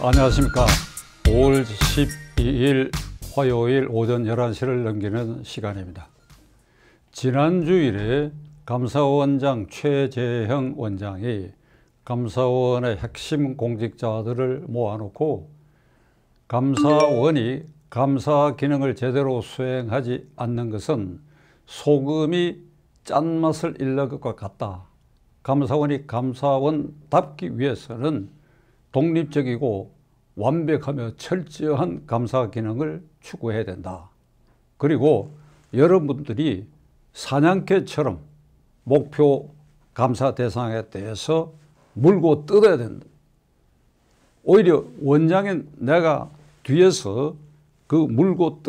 안녕하십니까. 5월 12일 화요일 오전 11시를 넘기는 시간입니다. 지난 주일에 감사원장 최재형 원장이 감사원의 핵심 공직자들을 모아놓고 감사원이 감사 기능을 제대로 수행하지 않는 것은 소금이 짠맛을 잃는 것과 같다. 감사원이 감사원답기 위해서는 독립적이고 완벽하며 철저한 감사 기능을 추구해야 된다. 그리고 여러분들이 사냥개처럼 목표 감사 대상에 대해서 물고 뜯어야 된다. 오히려 원장인 내가 뒤에서 그 물고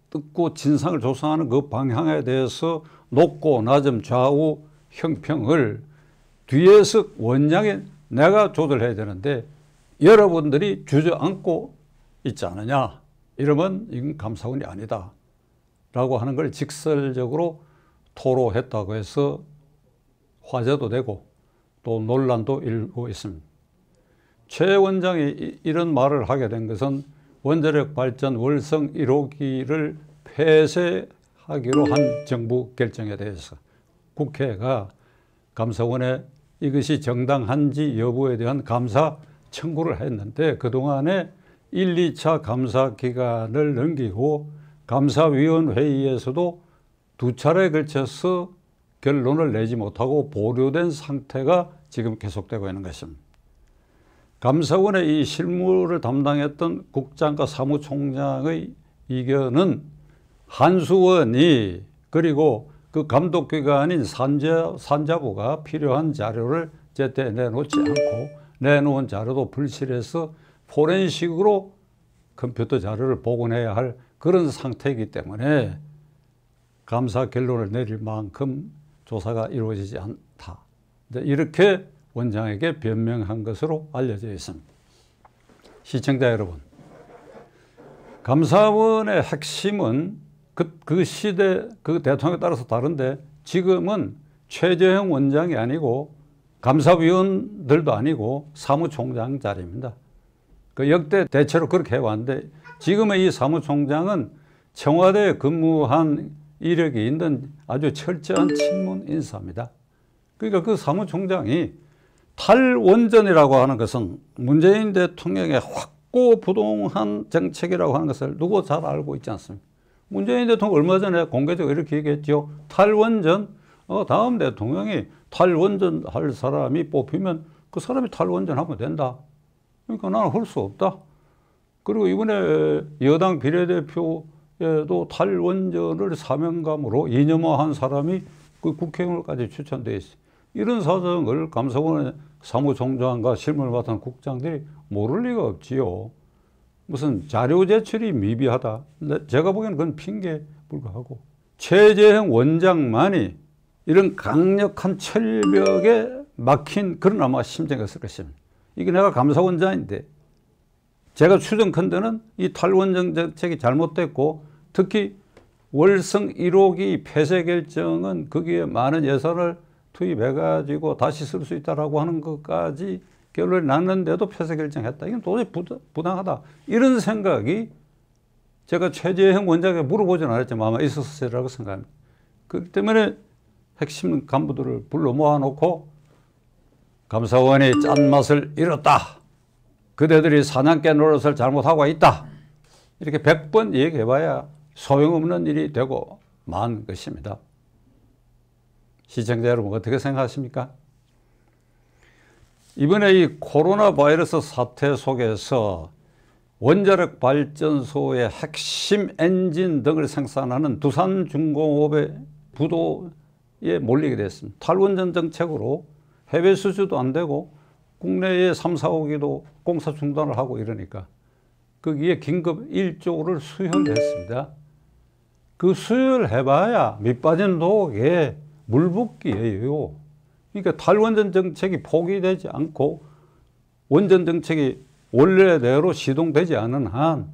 뜯고 진상을 조사하는 그 방향에 대해서 높고 낮음 좌우 형평을 뒤에서 원장인 내가 조절해야 되는데 여러분들이 주저앉고 있지 않느냐. 이러면 이건 감사원이 아니다 라고 하는 걸 직설적으로 토로했다고 해서 화제도 되고 또 논란도 일고 있습니다. 최 원장이 이런 말을 하게 된 것은 원자력 발전 월성 1호기를 폐쇄하기로 한 정부 결정에 대해서 국회가 감사원에 이것이 정당한지 여부에 대한 감사 청구를 했는데 그동안에 1, 2차 감사 기간을 넘기고 감사위원회의에서도 2차례에 걸쳐서 결론을 내지 못하고 보류된 상태가 지금 계속되고 있는 것입니다. 감사원의 이 실무를 담당했던 국장과 사무총장의 의견은 한수원이 그리고 그 감독기관인 산자부가 필요한 자료를 제때 내놓지 않고 내놓은 자료도 불실해서 포렌식으로 컴퓨터 자료를 복원해야 할 그런 상태이기 때문에 감사 결론을 내릴 만큼 조사가 이루어지지 않다. 이렇게 원장에게 변명한 것으로 알려져 있습니다. 시청자 여러분, 감사원의 핵심은 그 시대 그 대통령에 따라서 다른데 지금은 최재형 원장이 아니고 감사위원들도 아니고 사무총장 자리입니다. 그 역대 대체로 그렇게 해왔는데 지금의 이 사무총장은 청와대에 근무한 이력이 있는 아주 철저한 친문 인사입니다. 그러니까 그 사무총장이 탈원전이라고 하는 것은 문재인 대통령의 확고부동한 정책이라고 하는 것을 누구 잘 알고 있지 않습니까? 문재인 대통령 얼마 전에 공개적으로 이렇게 얘기했죠. 탈원전, 다음 대통령이 탈원전 할 사람이 뽑히면 그 사람이 탈원전 하면 된다. 그러니까 나는 할 수 없다. 그리고 이번에 여당 비례대표에도 탈원전을 사명감으로 이념화한 사람이 그 국회의원까지 추천되어 있어요. 이런 사정을 감사원의 사무총장과 실무를 맡은 국장들이 모를 리가 없지요. 무슨 자료 제출이 미비하다. 제가 보기에는 그건 핑계에 불과하고 최재형 원장만이 이런 강력한 철벽에 막힌 그런 아마 심정이었을 것입니다. 이게 내가 감사원장인데 제가 추정컨대는 이 탈원전 정책이 잘못됐고 특히 월성 1호기 폐쇄 결정은 거기에 많은 예산을 투입해가지고 다시 쓸 수 있다라고 하는 것까지 결론이 났는데도 폐쇄 결정했다. 이건 도저히 부당하다. 이런 생각이 제가 최재형 원장에게 물어보지는 않았지만 아마 있었을 거라고 생각합니다. 그렇기 때문에 핵심 간부들을 불러 모아놓고 감사원이 짠맛을 잃었다. 그대들이 사냥개 노릇을 잘못하고 있다. 이렇게 100번 얘기해봐야 소용없는 일이 되고 만 것입니다. 시청자 여러분 어떻게 생각하십니까? 이번에 이 코로나 바이러스 사태 속에서 원자력 발전소의 핵심 엔진 등을 생산하는 두산중공업의 부도에 몰리게 됐습니다. 탈원전 정책으로 해외 수주도 안 되고 국내에 3, 4호기도 공사 중단을 하고 이러니까 거기에 긴급 1조를 수혈했습니다. 그 수혈해봐야 밑 빠진 독에 물붓기예요. 그러니까 탈원전 정책이 포기되지 않고 원전 정책이 원래대로 시동되지 않은 한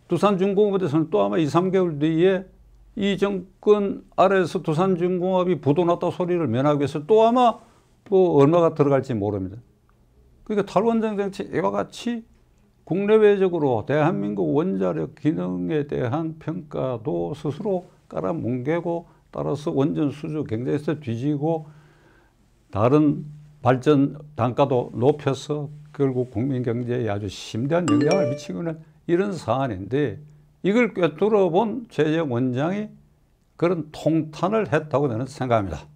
두산중공업에 대해서는 또 아마 2, 3개월 뒤에 이 정권 아래에서 두산중공업이 부도났다 소리를 면하기 위해서 또 아마 뭐 얼마가 들어갈지 모릅니다. 그러니까 탈원전 정책 이와 같이 국내외적으로 대한민국 원자력 기능에 대한 평가도 스스로 깔아뭉개고 따라서 원전 수주 경쟁에서 뒤지고 다른 발전 단가도 높여서 결국 국민 경제에 아주 심대한 영향을 미치고 있는 이런 사안인데 이걸 꿰뚫어 본 최재형 원장이 그런 통탄을 했다고 저는 생각합니다.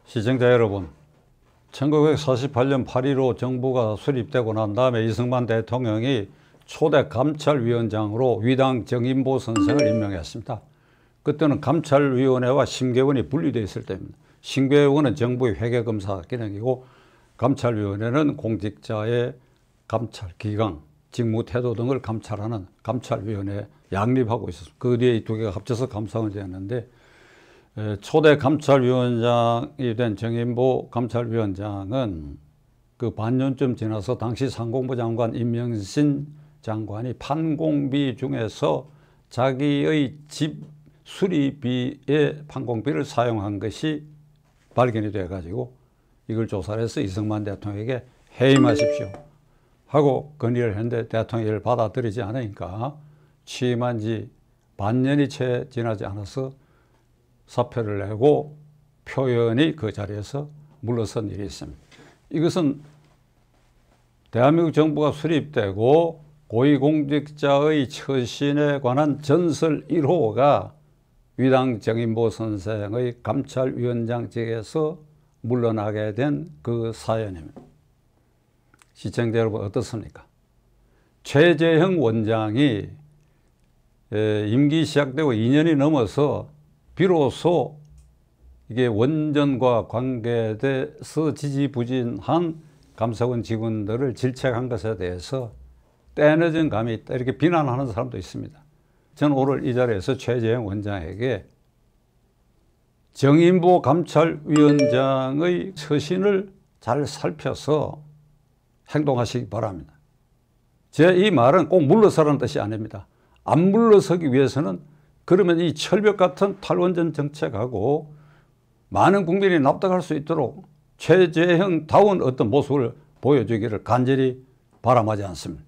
시청자 여러분, 1948년 8.15 정부가 수립되고 난 다음에 이승만 대통령이 초대 감찰위원장으로 위당 정인보 선생을 임명했습니다. 그때는 감찰위원회와 심계원이 분리되어 있을 때입니다. 심계원은 정부의 회계검사 기능이고 감찰위원회는 공직자의 감찰 기강, 직무 태도 등을 감찰하는 감찰위원회에 양립하고 있었습니다. 그 뒤에 이 두 개가 합쳐서 감사원이 되었는데 초대 감찰위원장이 된 정인보 감찰위원장은 그 반년쯤 지나서 당시 상공부 장관 임명신 장관이 판공비 중에서 자기의 집 수리비의 판공비를 사용한 것이 발견이 돼가지고 이걸 조사를 해서 이승만 대통령에게 해임하십시오 하고 건의를 했는데 대통령이 이를 받아들이지 않으니까 취임한 지 반년이 채 지나지 않아서 사표를 내고 표현이 그 자리에서 물러선 일이 있습니다. 이것은 대한민국 정부가 수립되고 고위공직자의 처신에 관한 전설 1호가 위당 정인보 선생의 감찰위원장직에서 물러나게 된 그 사연입니다. 시청자 여러분 어떻습니까? 최재형 원장이 임기 시작되고 2년이 넘어서 비로소 이게 원전과 관계돼서 지지부진한 감사원 직원들을 질책한 것에 대해서 때늦은 감이 있다 이렇게 비난하는 사람도 있습니다. 저는 오늘 이 자리에서 최재형 원장에게 정인보 감찰위원장의 처신을 잘 살펴서 행동하시기 바랍니다. 제 이 말은 꼭 물러서라는 뜻이 아닙니다. 안 물러서기 위해서는 그러면 이 철벽 같은 탈원전 정책하고 많은 국민이 납득할 수 있도록 최재형다운 어떤 모습을 보여주기를 간절히 바람하지 않습니다.